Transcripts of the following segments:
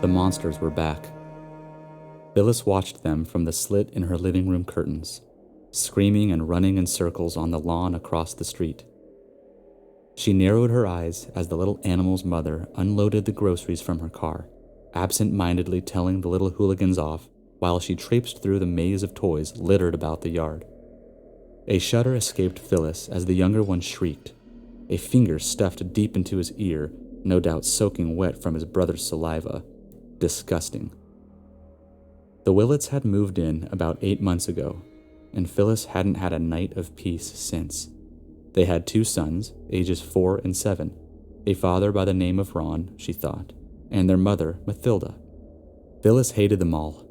The monsters were back. Phyllis watched them from the slit in her living room curtains, screaming and running in circles on the lawn across the street. She narrowed her eyes as the little animal's mother unloaded the groceries from her car, absent-mindedly telling the little hooligans off while she traipsed through the maze of toys littered about the yard. A shudder escaped Phyllis as the younger one shrieked, a finger stuffed deep into his ear, no doubt soaking wet from his brother's saliva. Disgusting. The Willets had moved in about 8 months ago, and Phyllis hadn't had a night of peace since. They had 2 sons, ages 4 and 7, a father by the name of Ron, she thought, and their mother, Mathilda. Phyllis hated them all,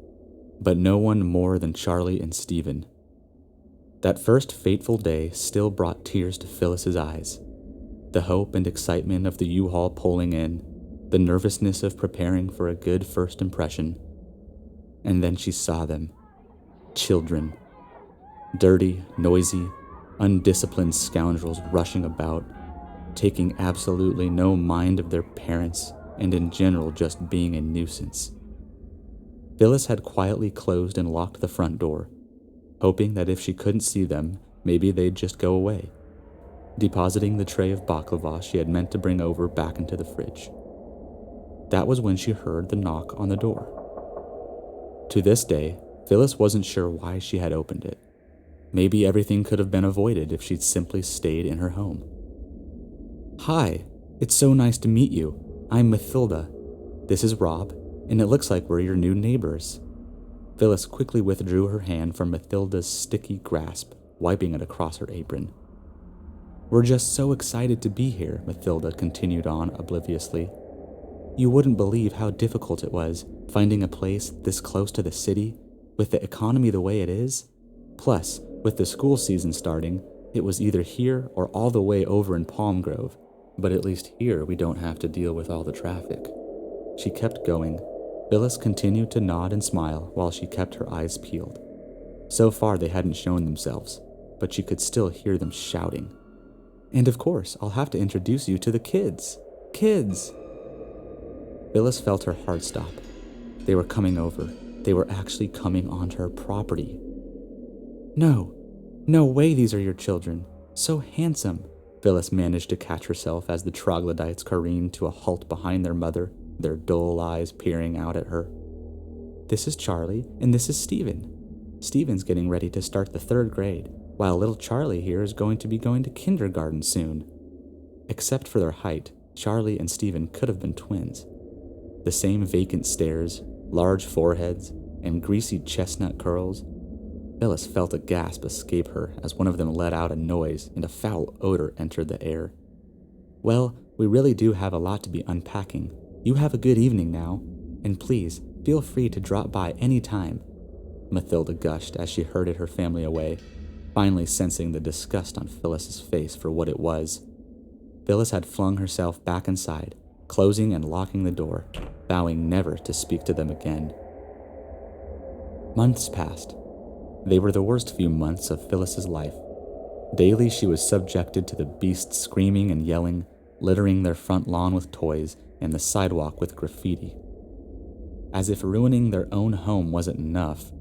but no one more than Charlie and Stephen. That first fateful day still brought tears to Phyllis's eyes. The hope and excitement of the U-Haul pulling in, the nervousness of preparing for a good first impression. And then she saw them. Children. Dirty, noisy, undisciplined scoundrels rushing about, taking absolutely no mind of their parents and in general just being a nuisance. Phyllis had quietly closed and locked the front door, hoping that if she couldn't see them, maybe they'd just go away, depositing the tray of baklava she had meant to bring over back into the fridge. That was when she heard the knock on the door. To this day, Phyllis wasn't sure why she had opened it. Maybe everything could have been avoided if she'd simply stayed in her home. "Hi, it's so nice to meet you. I'm Mathilda. This is Rob, and it looks like we're your new neighbors." Phyllis quickly withdrew her hand from Mathilda's sticky grasp, wiping it across her apron. "We're just so excited to be here," Mathilda continued on obliviously. "You wouldn't believe how difficult it was finding a place this close to the city, with the economy the way it is. Plus, with the school season starting, it was either here or all the way over in Palm Grove, but at least here we don't have to deal with all the traffic." She kept going. Phyllis continued to nod and smile while she kept her eyes peeled. So far they hadn't shown themselves, but she could still hear them shouting. "And of course, I'll have to introduce you to the kids. Kids!" Phyllis felt her heart stop. They were coming over. They were actually coming onto her property. No way these are your children. So handsome." Phyllis managed to catch herself as the troglodytes careened to a halt behind their mother, their dull eyes peering out at her. "This is Charlie, and this is Stephen. Stephen's getting ready to start the 3rd grade, while little Charlie here is going to be going to kindergarten soon." Except for their height, Charlie and Stephen could have been twins. The same vacant stares, large foreheads, and greasy chestnut curls. Phyllis felt a gasp escape her as one of them let out a noise and a foul odor entered the air. "Well, we really do have a lot to be unpacking. You have a good evening now, and please, feel free to drop by any time," Mathilda gushed as she herded her family away, finally sensing the disgust on Phyllis's face for what it was. Phyllis had flung herself back inside, closing and locking the door, vowing never to speak to them again. Months passed. They were the worst few months of Phyllis's life. Daily she was subjected to the beasts screaming and yelling, littering their front lawn with toys and the sidewalk with graffiti. As if ruining their own home wasn't enough,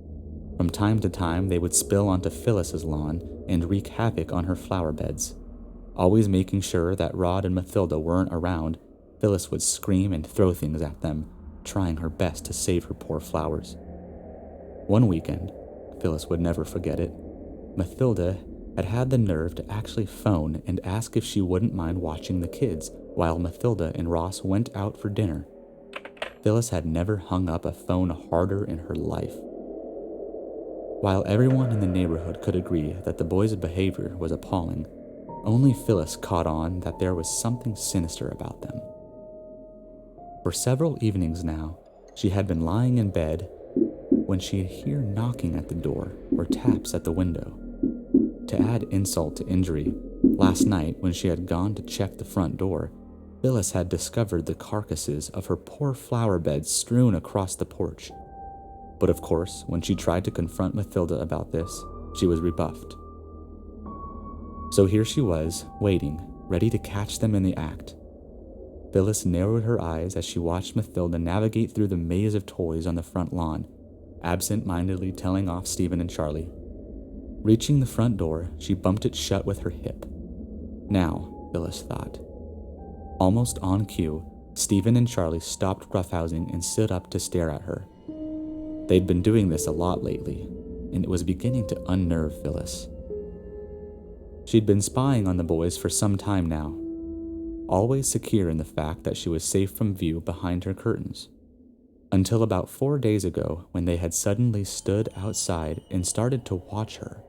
from time to time they would spill onto Phyllis's lawn and wreak havoc on her flower beds. Always making sure that Rod and Mathilda weren't around, Phyllis would scream and throw things at them, trying her best to save her poor flowers. One weekend, Phyllis would never forget it, Mathilda had the nerve to actually phone and ask if she wouldn't mind watching the kids while Mathilda and Ross went out for dinner. Phyllis had never hung up a phone harder in her life. While everyone in the neighborhood could agree that the boys' behavior was appalling, only Phyllis caught on that there was something sinister about them. For several evenings now, she had been lying in bed when she'd hear knocking at the door or taps at the window. To add insult to injury, last night when she had gone to check the front door, Phyllis had discovered the carcasses of her poor flower beds strewn across the porch. But of course, when she tried to confront Mathilda about this, she was rebuffed. So here she was, waiting, ready to catch them in the act. Phyllis narrowed her eyes as she watched Mathilda navigate through the maze of toys on the front lawn, absent-mindedly telling off Stephen and Charlie. Reaching the front door, she bumped it shut with her hip. Now, Phyllis thought. Almost on cue, Stephen and Charlie stopped roughhousing and stood up to stare at her. They'd been doing this a lot lately, and it was beginning to unnerve Phyllis. She'd been spying on the boys for some time now, always secure in the fact that she was safe from view behind her curtains, until about 4 days ago when they had suddenly stood outside and started to watch her.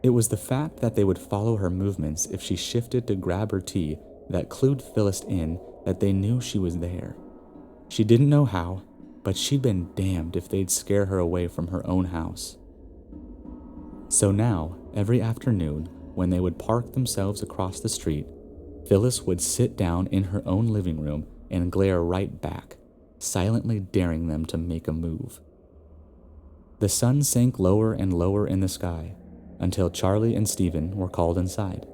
It was the fact that they would follow her movements if she shifted to grab her tea that clued Phyllis in that they knew she was there. She didn't know how, but she'd been damned if they'd scare her away from her own house. So now, every afternoon, when they would park themselves across the street, Phyllis would sit down in her own living room and glare right back, silently daring them to make a move. The sun sank lower and lower in the sky until Charlie and Stephen were called inside.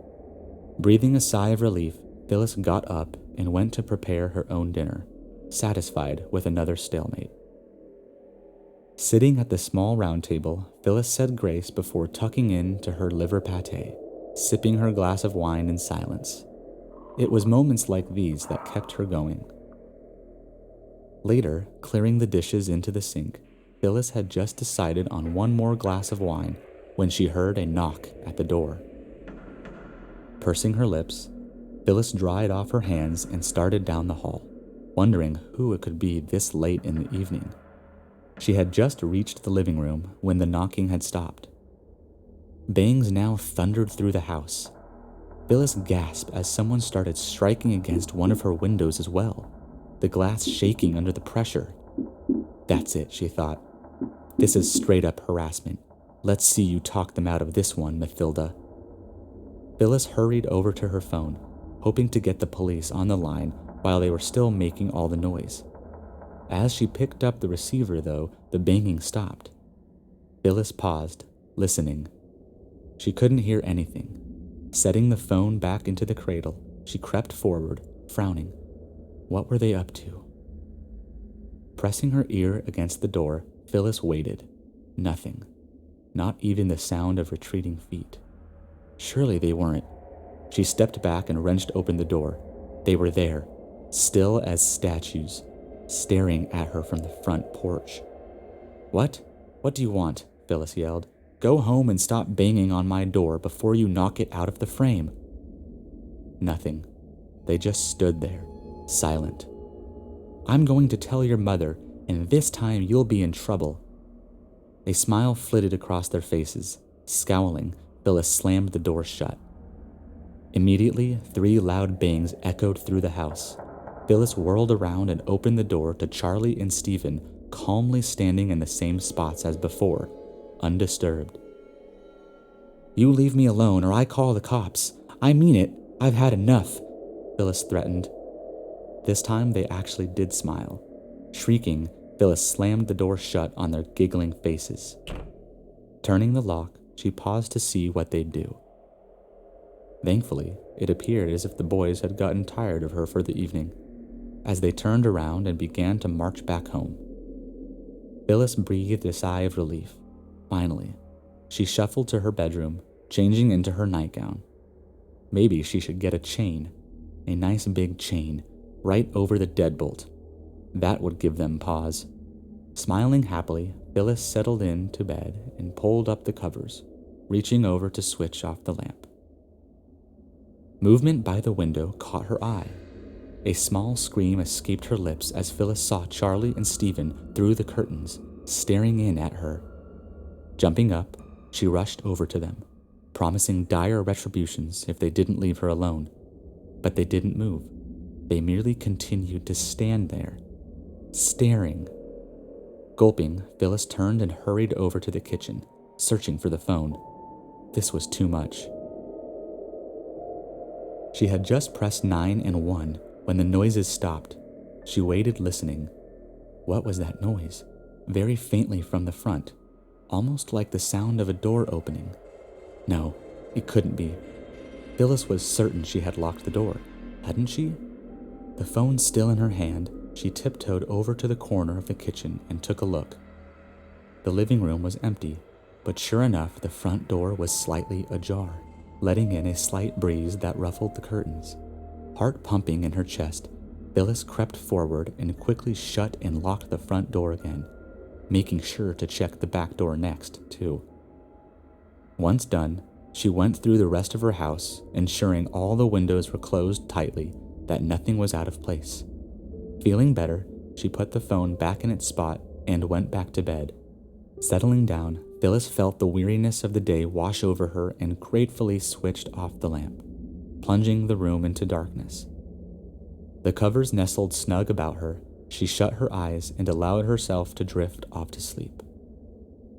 Breathing a sigh of relief, Phyllis got up and went to prepare her own dinner, satisfied with another stalemate. Sitting at the small round table, Phyllis said grace before tucking in to her liver pate, sipping her glass of wine in silence. It was moments like these that kept her going. Later, clearing the dishes into the sink, Phyllis had just decided on one more glass of wine when she heard a knock at the door. Pursing her lips, Phyllis dried off her hands and started down the hall, wondering who it could be this late in the evening. She had just reached the living room when the knocking had stopped. Bangs now thundered through the house. Phyllis gasped as someone started striking against one of her windows as well, the glass shaking under the pressure. That's it, she thought. This is straight up harassment. Let's see you talk them out of this one, Mathilda. Phyllis hurried over to her phone, hoping to get the police on the line while they were still making all the noise. As she picked up the receiver, though, the banging stopped. Phyllis paused, listening. She couldn't hear anything. Setting the phone back into the cradle, she crept forward, frowning. What were they up to? Pressing her ear against the door, Phyllis waited. Nothing. Not even the sound of retreating feet. Surely they weren't. She stepped back and wrenched open the door. They were there, still as statues, staring at her from the front porch. What? What do you want? Phyllis yelled. Go home and stop banging on my door before you knock it out of the frame. Nothing. They just stood there, silent. I'm going to tell your mother, and this time you'll be in trouble. A smile flitted across their faces. Scowling, Phyllis slammed the door shut. Immediately, 3 loud bangs echoed through the house. Phyllis whirled around and opened the door to Charlie and Stephen, calmly standing in the same spots as before, undisturbed. You leave me alone or I call the cops. I mean it. I've had enough, Phyllis threatened. This time they actually did smile. Shrieking, Phyllis slammed the door shut on their giggling faces. Turning the lock, she paused to see what they'd do. Thankfully, it appeared as if the boys had gotten tired of her for the evening, as they turned around and began to march back home. Phyllis breathed a sigh of relief. Finally, she shuffled to her bedroom, changing into her nightgown. Maybe she should get a chain, a nice big chain, right over the deadbolt. That would give them pause. Smiling happily, Phyllis settled into bed and pulled up the covers, reaching over to switch off the lamp. Movement by the window caught her eye. A small scream escaped her lips as Phyllis saw Charlie and Stephen through the curtains, staring in at her. Jumping up, she rushed over to them, promising dire retributions if they didn't leave her alone. But they didn't move. They merely continued to stand there, staring. Gulping, Phyllis turned and hurried over to the kitchen, searching for the phone. This was too much. She had just pressed 9 and 1 when the noises stopped. She waited, listening. What was that noise? Very faintly from the front, almost like the sound of a door opening. No, it couldn't be. Phyllis was certain she had locked the door, hadn't she? The phone still in her hand, she tiptoed over to the corner of the kitchen and took a look. The living room was empty, but sure enough, the front door was slightly ajar, letting in a slight breeze that ruffled the curtains. Heart pumping in her chest, Phyllis crept forward and quickly shut and locked the front door again, making sure to check the back door next, too. Once done, she went through the rest of her house, ensuring all the windows were closed tightly, that nothing was out of place. Feeling better, she put the phone back in its spot and went back to bed. Settling down, Phyllis felt the weariness of the day wash over her and gratefully switched off the lamp, plunging the room into darkness. The covers nestled snug about her. She shut her eyes and allowed herself to drift off to sleep.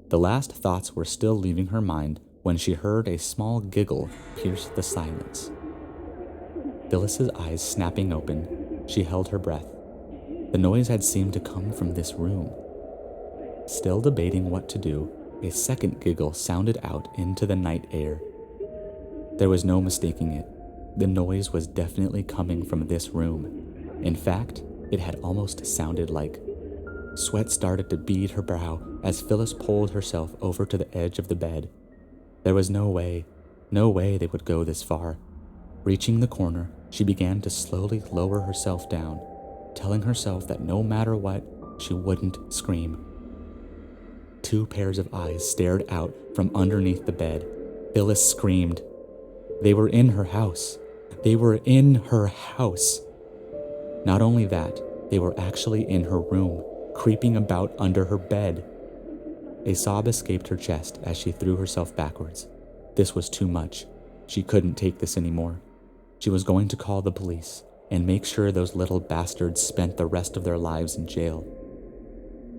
The last thoughts were still leaving her mind when she heard a small giggle pierce the silence. Phyllis's eyes snapping open, she held her breath. The noise had seemed to come from this room. Still debating what to do, a second giggle sounded out into the night air. There was no mistaking it. The noise was definitely coming from this room. In fact, it had almost sounded like. Sweat started to bead her brow as Phyllis pulled herself over to the edge of the bed. There was no way they would go this far. Reaching the corner, she began to slowly lower herself down, telling herself that no matter what, she wouldn't scream. 2 pairs of eyes stared out from underneath the bed. Phyllis screamed. They were in her house. They were in her house. Not only that, they were actually in her room, creeping about under her bed. A sob escaped her chest as she threw herself backwards. This was too much. She couldn't take this anymore. She was going to call the police and make sure those little bastards spent the rest of their lives in jail.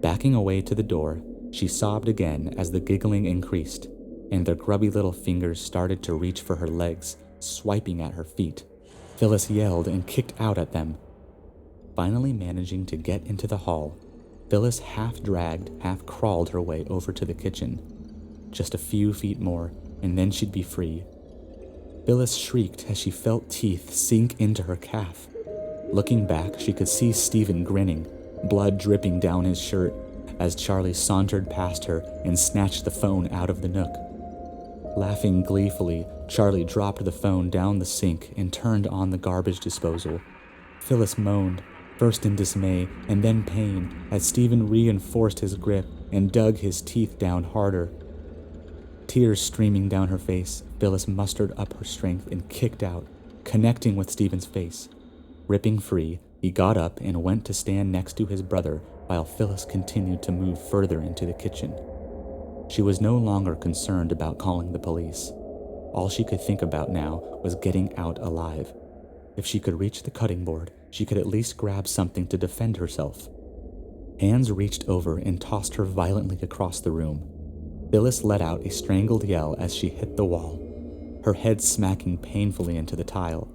Backing away to the door, she sobbed again as the giggling increased, and their grubby little fingers started to reach for her legs, swiping at her feet. Phyllis yelled and kicked out at them. Finally managing to get into the hall, Phyllis half-dragged, half-crawled her way over to the kitchen. Just a few feet more, and then she'd be free. Phyllis shrieked as she felt teeth sink into her calf. Looking back, she could see Stephen grinning, blood dripping down his shirt, as Charlie sauntered past her and snatched the phone out of the nook. Laughing gleefully, Charlie dropped the phone down the sink and turned on the garbage disposal. Phyllis moaned, first in dismay and then pain, as Stephen reinforced his grip and dug his teeth down harder. Tears streaming down her face, Phyllis mustered up her strength and kicked out, connecting with Stephen's face. Ripping free, he got up and went to stand next to his brother while Phyllis continued to move further into the kitchen. She was no longer concerned about calling the police. All she could think about now was getting out alive. If she could reach the cutting board, she could at least grab something to defend herself. Hands reached over and tossed her violently across the room. Phyllis let out a strangled yell as she hit the wall, her head smacking painfully into the tile.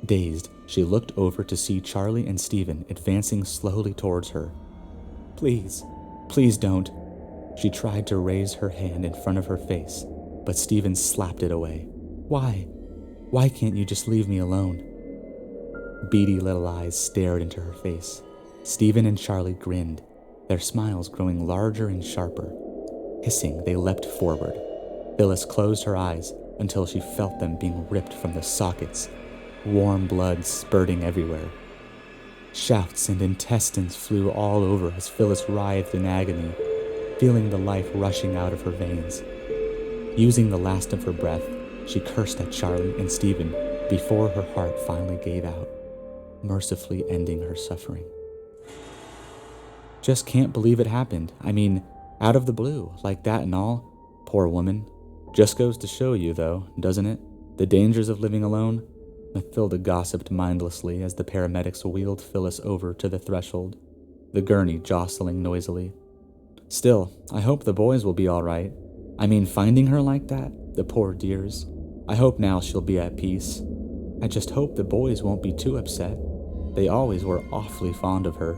Dazed, she looked over to see Charlie and Stephen advancing slowly towards her. Please, please don't. She tried to raise her hand in front of her face, but Stephen slapped it away. Why? Why can't you just leave me alone? Beady little eyes stared into her face. Stephen and Charlie grinned, their smiles growing larger and sharper. Hissing, they leapt forward. Phyllis closed her eyes until she felt them being ripped from the sockets, warm blood spurting everywhere. Shafts and intestines flew all over as Phyllis writhed in agony, feeling the life rushing out of her veins. Using the last of her breath, she cursed at Charlie and Stephen before her heart finally gave out, mercifully ending her suffering. Just can't believe it happened. I mean, out of the blue, like that and all. Poor woman. Just goes to show you, though, doesn't it? The dangers of living alone? Mathilda gossiped mindlessly as the paramedics wheeled Phyllis over to the threshold, the gurney jostling noisily. Still, I hope the boys will be all right. I mean, finding her like that, the poor dears. I hope now she'll be at peace. I just hope the boys won't be too upset. They always were awfully fond of her.